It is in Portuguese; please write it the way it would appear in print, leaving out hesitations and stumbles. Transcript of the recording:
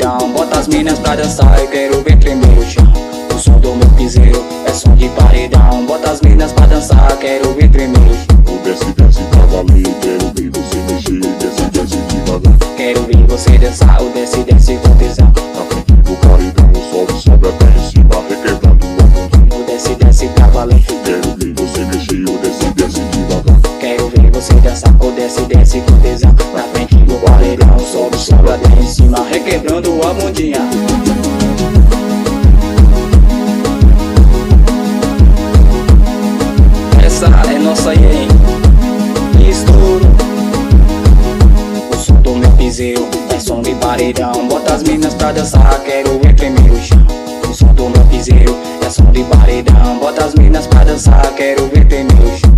paredão, bota as minas pra dançar, eu quero ver tremer o chão. O som do meu piseiro é som de paredão, bota as minas pra dançar, quero ver tremer o chão. O desce, desce pra valer, quero ver você mexer, desce, desce devagar. Quero ver você dançar, o desce, desce com tesão. Na frente do paredão, sobe, sobe até em cima, requebrando a bundinha. O desce, desce pra valer. Quero ver você mexer, o desce, desce devagar. Quero ver você dançar, o desce, desce com tesão. Na frente do paredão, sobe, sobe até em cima, requebrando a bundinha. Essa é nossa aí, hein? Estouro. O som do meu piseiro é som de paredão, bota as minas pra dançar, quero ver tremer o chão. O som do meu piseiro é som de paredão, bota as minas pra dançar, quero ver tremer o chão.